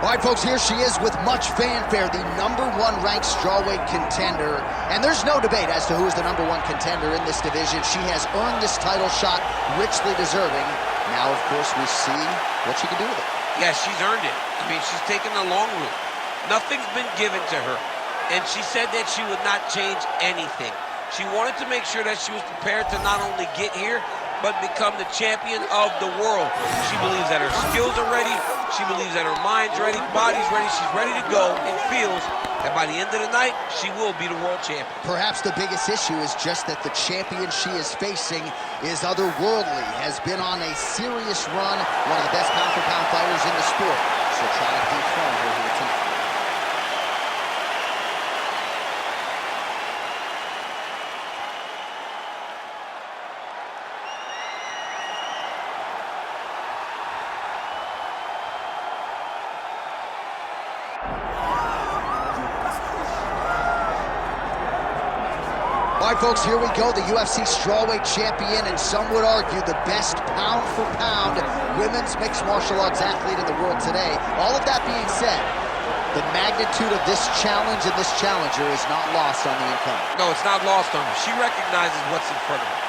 All right, folks, here she is with much fanfare, the #1 ranked strawweight contender. And there's no debate as to who is the #1 contender in this division. She has earned this title shot, richly deserving. Now, of course, we see what she can do with it. Yeah, she's earned it. I mean, she's taken the long route. Nothing's been given to her. And she said that she would not change anything. She wanted to make sure that she was prepared to not only get here, but become the champion of the world. She believes that her skills are ready. She believes that her mind's ready, body's ready. She's ready to go and feels that by the end of the night, she will be the world champion. Perhaps the biggest issue is just that the champion she is facing is otherworldly, has been on a serious run, one of the best pound-for-pound fighters in the sport. She'll try to dethrone her here tonight. All right, folks, here we go. The UFC strawweight champion, and some would argue the best pound-for-pound women's mixed martial arts athlete in the world today. All of that being said, the magnitude of this challenge and this challenger is not lost on the incumbent. No, it's not lost on her. She recognizes what's in front of her.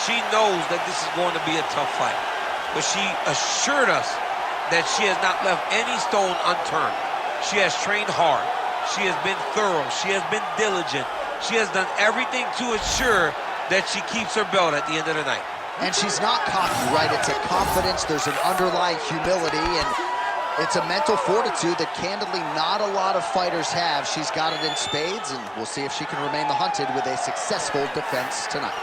She knows that this is going to be a tough fight. But she assured us that she has not left any stone unturned. She has trained hard. She has been thorough. She has been diligent. She has done everything to ensure that she keeps her belt at the end of the night. And she's not cocky, right? It's a confidence, there's an underlying humility, and it's a mental fortitude that candidly not a lot of fighters have. She's got it in spades, and we'll see if she can remain the hunted with a successful defense tonight.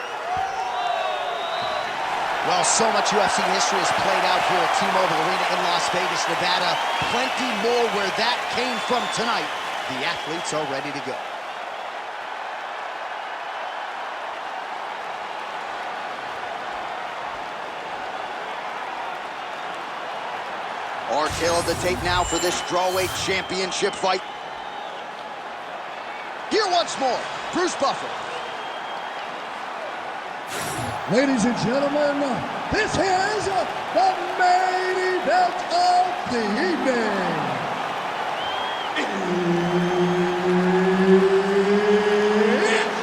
Well, so much UFC history has played out here at T-Mobile Arena in Las Vegas, Nevada. Plenty more where that came from tonight. The athletes are ready to go. Our tail of the tape now for this strawweight championship fight. Here once more, Bruce Buffer. Ladies and gentlemen, this is the main event of the evening. It's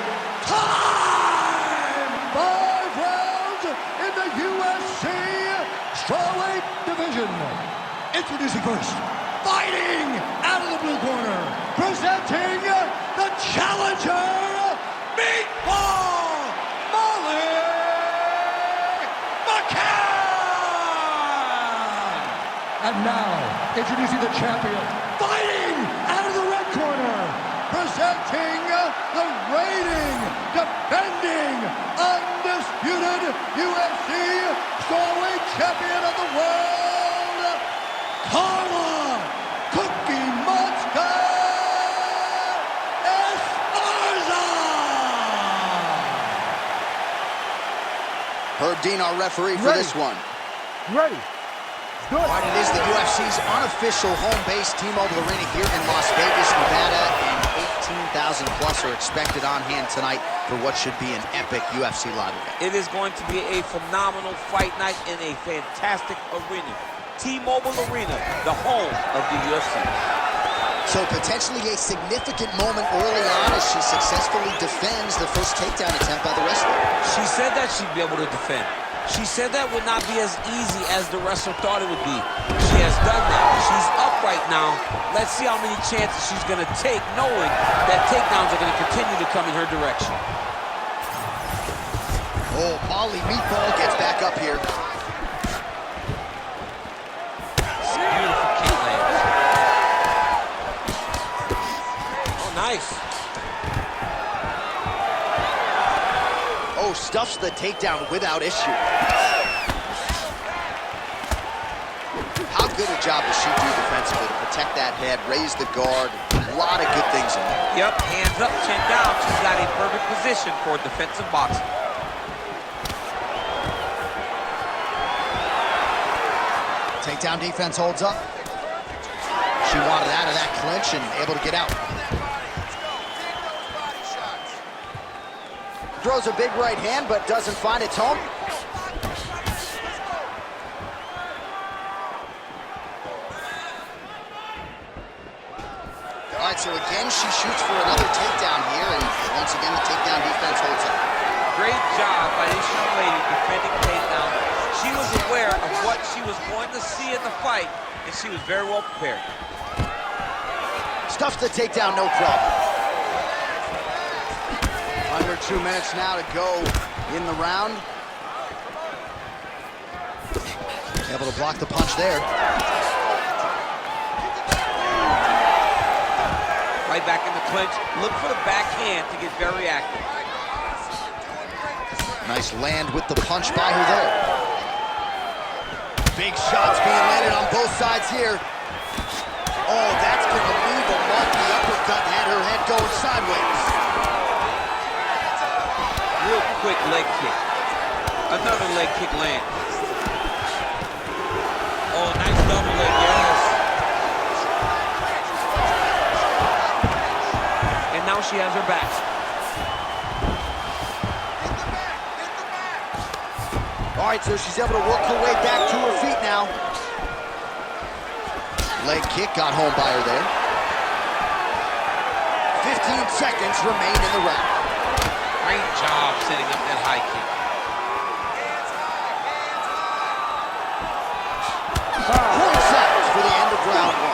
time! 5 rounds in the UFC strawweight division. Introducing first, fighting out of the blue corner, presenting the challenger, Meatball Molly McCann! And now, introducing the champion, fighting out of the red corner, presenting the reigning, defending, undisputed UFC strawweight champion of the world, Carla Cookie Monster Esparza! Herb Dean, our referee for this one. Ready. Good. All right, it is the UFC's unofficial home base, T-Mobile Arena here in Las Vegas, Nevada, and 18,000 plus are expected on hand tonight for what should be an epic UFC live event. It is going to be a phenomenal fight night in a fantastic arena. T-Mobile Arena, the home of the UFC. So potentially a significant moment early on as she successfully defends the first takedown attempt by the wrestler. She said that she'd be able to defend. She said that would not be as easy as the wrestler thought it would be. She has done that. She's up right now. Let's see how many chances she's going to take, knowing that takedowns are going to continue to come in her direction. Oh, Molly Meatball gets back up here. Beautiful kick lands. Oh, nice. Oh, stuffs the takedown without issue. How good a job does she do defensively to protect that head, raise the guard? A lot of good things in there. Yep, hands up, chin down. She's got a perfect position for defensive boxing. Takedown defense holds up. She wanted out of that clinch and able to get out. Throws a big right hand, but doesn't find its home. right, so again, she shoots for another takedown here, and once again, the takedown defense holds up. Great job by this young lady defending takedown. She was aware of what she was going to see in the fight, and she was very well prepared. Stuffs the takedown, no problem. Under 2 minutes now to go in the round. Able to block the punch there. Right back in the clinch. Look for the backhand to get very active. Nice land with the punch by her there. Big shots being landed on both sides here. Oh, that's going to leave a mark. The uppercut had her head going sideways. Real quick leg kick. Another leg kick land. Oh, nice double leg, yes. And now she has her back. All right, so she's able to work her way back to her feet now. Leg kick got home by her there. 15 seconds remain in the round. Great job setting up that high kick. 40 seconds for the end of round 1.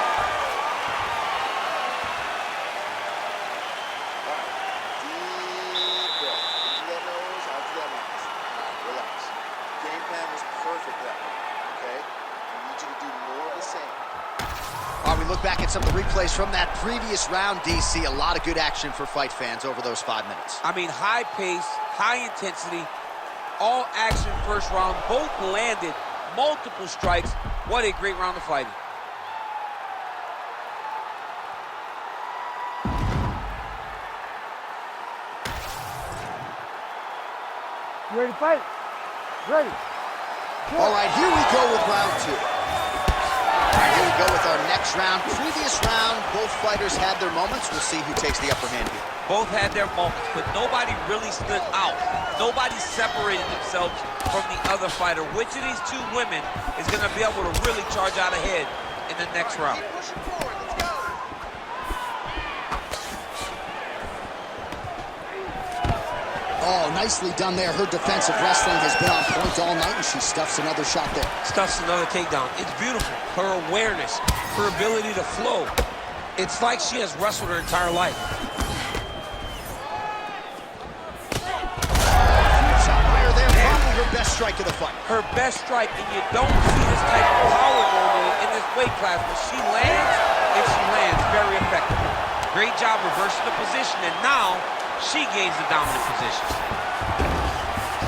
Deep breath. Into that nose, out to that mouth. Relax. Game plan was perfect that one, okay? I need you to do more of the same. All right, we look back at some of the replays from that previous round, DC. A lot of good action for fight fans over those 5 minutes. I mean, high pace, high intensity, all action first round. Both landed multiple strikes. What a great round of fighting. You ready to fight? Ready. All right, here we go with round 2. All right, here we go with our next round. Previous round, both fighters had their moments. We'll see who takes the upper hand here. Both had their moments, but nobody really stood out. Nobody separated themselves from the other fighter. Which of these two women is going to be able to really charge out ahead in the next round? Pushing forward, let's go. Oh, nicely done there. Her defensive wrestling has been on point all night, and she stuffs another shot there. Stuffs another takedown. It's beautiful. Her awareness, her ability to flow. It's like she has wrestled her entire life. Shot by her there, probably her best strike of the fight. Her best strike, and you don't see this type of power normally in this weight class, but she lands, and she lands very effective. Great job reversing the position, and now she gains the dominant position.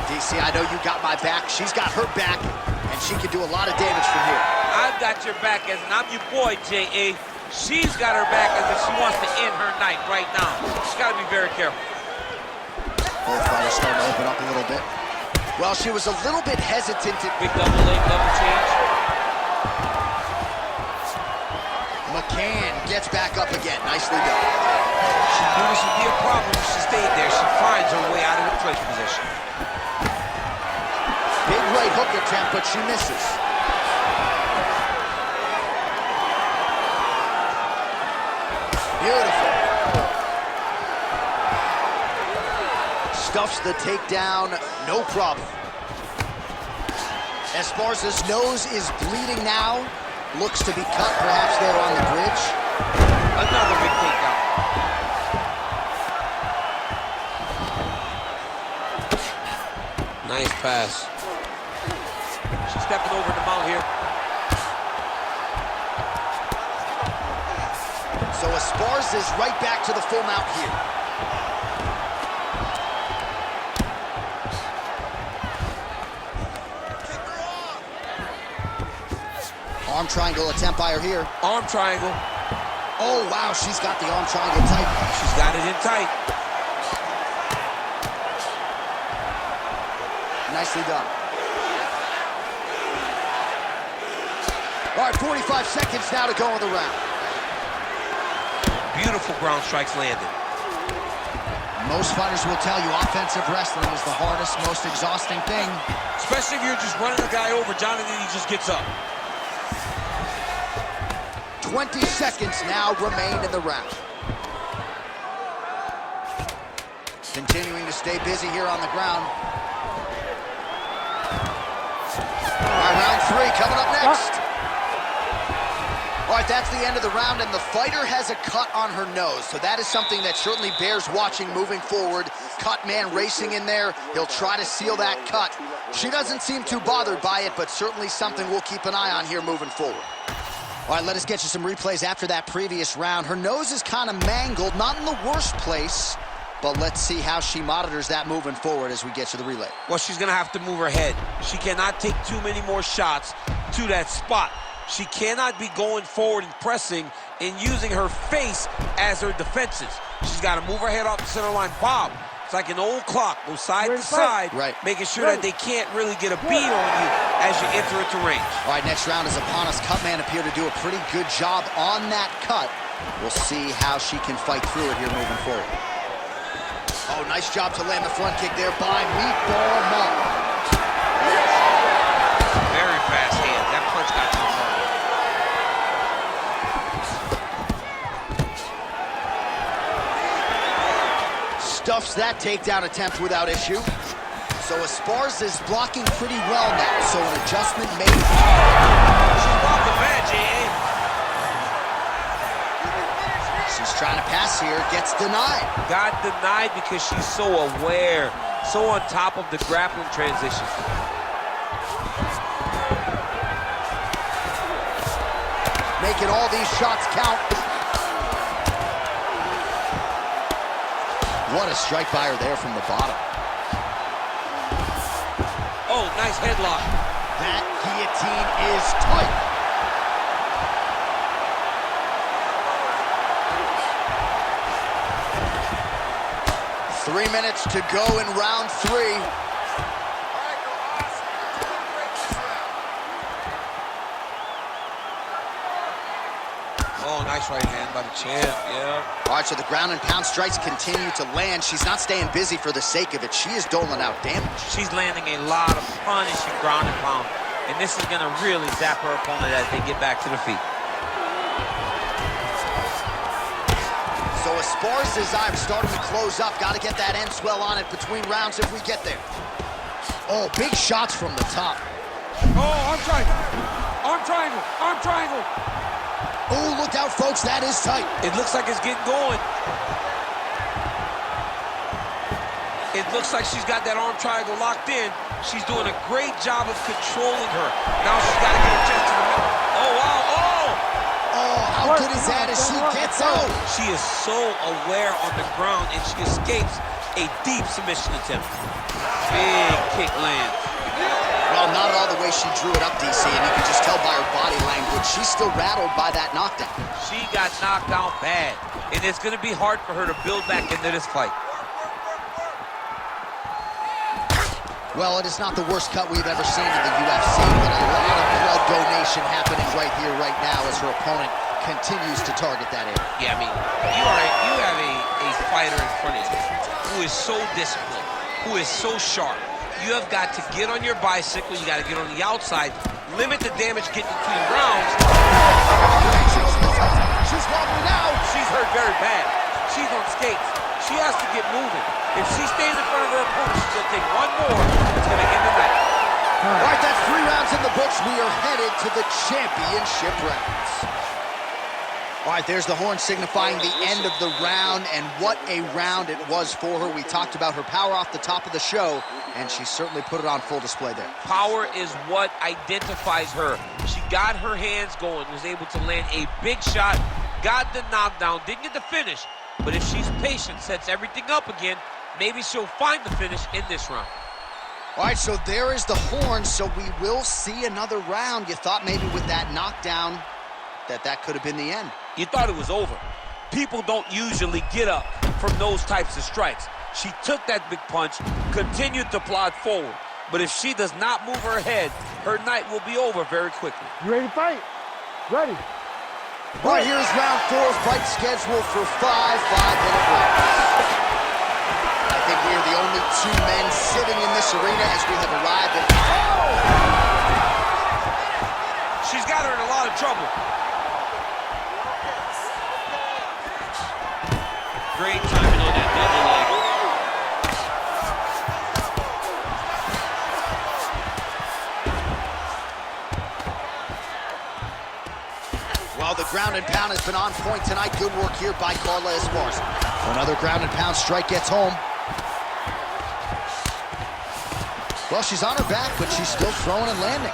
DC, I know you got my back. She's got her back, and she can do a lot of damage from here. I've got your back, as I'm your boy, J.A. She's got her back as if she wants to end her night right now. She's got to be very careful. Both fighters starting to open up a little bit. Well, she was a little bit hesitant to... Big double leg, double change. McCann gets back up again. Nicely done. She knew this would be a problem if she stayed there. She finds her way out of the clinch position. Big right hook attempt, but she misses. Beautiful. Stuffs the takedown, no problem. Esparza's nose is bleeding now. Looks to be cut, perhaps there on the bridge. Another big takedown. Nice pass. She's stepping over the mount here. So Esparza's right back to the full mount here. Arm triangle attempt by her here. Arm triangle. Oh, wow, she's got the arm triangle tight. She's got it in tight. Nicely done. All right, 45 seconds now to go in the round. Beautiful ground strikes landed. Most fighters will tell you offensive wrestling is the hardest, most exhausting thing. Especially if you're just running a guy over, Jonathan, he just gets up. 20 seconds now remain in the round. Continuing to stay busy here on the ground. All right, round 3 coming up next. All right, that's the end of the round, and the fighter has a cut on her nose, so that is something that certainly bears watching moving forward. Cut man racing in there. He'll try to seal that cut. She doesn't seem too bothered by it, but certainly something we'll keep an eye on here moving forward. All right, let us get you some replays after that previous round. Her nose is kind of mangled, not in the worst place, but let's see how she monitors that moving forward as we get to the relay. Well, she's going to have to move her head. She cannot take too many more shots to that spot. She cannot be going forward and pressing and using her face as her defenses. She's got to move her head off the center line. Bob, it's like an old clock. Go side to side, making sure that they can't really get a beat on you as you enter into range. All right, next round is upon us. Cutman appeared to do a pretty good job on that cut. We'll see how she can fight through it here moving forward. Oh, nice job to land the front kick there by Meatball Mom. Very fast hands. That punch got too far. Stuffs that takedown attempt without issue. So Esparza is blocking pretty well now, so an adjustment made. She's blocking bad, J.A. She's trying to pass here, gets denied. Got denied because she's so aware, so on top of the grappling transition. Making all these shots count. What a strike by her there from the bottom. Oh, nice headlock. That guillotine is tight. Three minutes to go in round 3. Oh, nice right hand by the champ, yeah. All right, so the ground and pound strikes continue to land. She's not staying busy for the sake of it. She is doling out damage. She's landing a lot of punishing ground and pound. And this is gonna really zap her opponent as they get back to the feet. So Esparza's eye starting to close up. Got to get that end swell on it between rounds if we get there. Oh, big shots from the top. Oh, arm triangle. Arm triangle. Arm triangle. Oh, look out, folks. That is tight. It looks like it's getting going. It looks like she's got that arm triangle locked in. She's doing a great job of controlling her. Now she's got to get her chest to the middle. Oh, wow. Oh! Oh, how good is that as she gets out? She is so aware on the ground, and she escapes a deep submission attempt. Big kick lands. Well, not all the way she drew it up, DC, and you can just tell by her body language, she's still rattled by that knockdown. She got knocked out bad, and it's going to be hard for her to build back into this fight. Well, it is not the worst cut we've ever seen in the UFC, but a lot of blood donation happening right here, right now, as her opponent continues to target that area. Yeah, I mean, you have a fighter in front of you who is so disciplined, who is so sharp. You have got to get on your bicycle, you got to get on the outside, limit the damage getting between rounds. She's wobbling out. She's hurt very bad. She's on skates. She has to get moving. If she stays in front of her opponent, she's going to take one more. It's going to end the night. All right, that's 3 rounds in the books. We are headed to the championship rounds. All right, there's the horn signifying the end of the round, and what a round it was for her. We talked about her power off the top of the show, and she certainly put it on full display there. Power is what identifies her. She got her hands going, was able to land a big shot, got the knockdown, didn't get the finish, but if she's patient, sets everything up again, maybe she'll find the finish in this round. All right, so there is the horn, so we will see another round. You thought maybe with that knockdown that could have been the end. You thought it was over. People don't usually get up from those types of strikes. She took that big punch, continued to plod forward. But if she does not move her head, her night will be over very quickly. You ready to fight? Ready. All right, here's round 4, fight scheduled for 5 5-minute rounds. I think we are the only 2 men sitting in this arena as we have arrived at... She's got her in a lot of trouble. Great timing on that double leg. Well, the ground and pound has been on point tonight. Good work here by Carla Esparza. Another ground and pound strike gets home. Well, she's on her back, but she's still throwing and landing.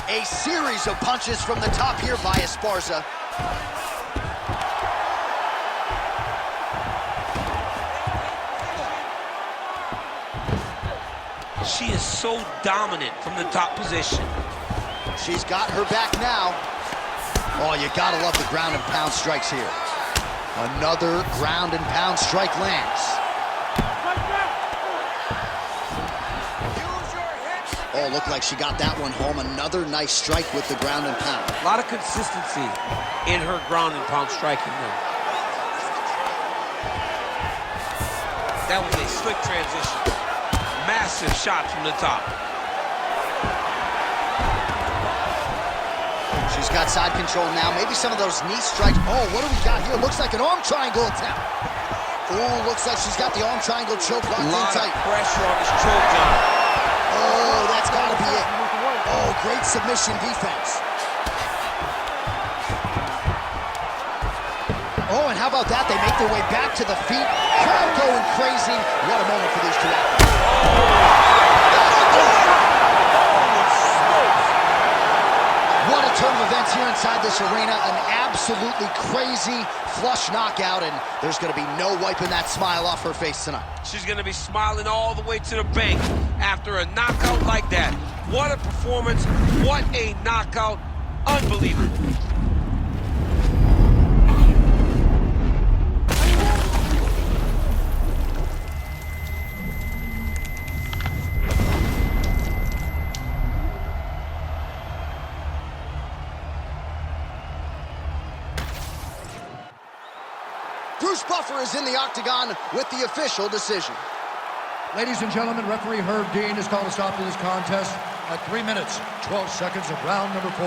A series of punches from the top here by Esparza. She is so dominant from the top position. She's got her back now. Oh, you gotta love the ground and pound strikes here. Another ground and pound strike lands. Oh, looked like she got that one home. Another nice strike with the ground and pound. A lot of consistency in her ground and pound striking there. That was a slick transition. Massive shot from the top. She's got side control now. Maybe some of those knee strikes. Oh, what do we got here? Looks like an arm triangle attempt. Oh, looks like she's got the arm triangle choke locked in tight. A lot of pressure on this choke job. Oh, that's got to be it. Oh, great submission defense. Oh, and how about that? They make their way back to the feet. Crowd going crazy. What a moment for these two athletes. What a turn of events here inside this arena. An absolutely crazy flush knockout, and there's going to be no wiping that smile off her face tonight. She's going to be smiling all the way to the bank after a knockout like that. What a performance. What a knockout. Unbelievable. Bruce Buffer is in the octagon with the official decision. Ladies and gentlemen, referee Herb Dean has called a stop to this contest at 3 minutes, 12 seconds of round number 4.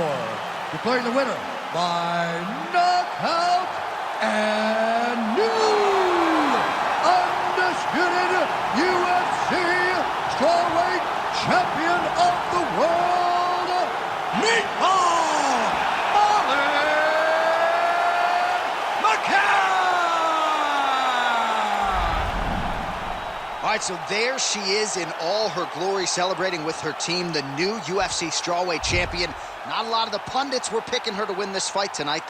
Declaring the winner by knockout and new undisputed UFC strawweight champion of the world, McCann! All right, so there she is in all her glory, celebrating with her team, the new UFC strawweight champion. Not a lot of the pundits were picking her to win this fight tonight.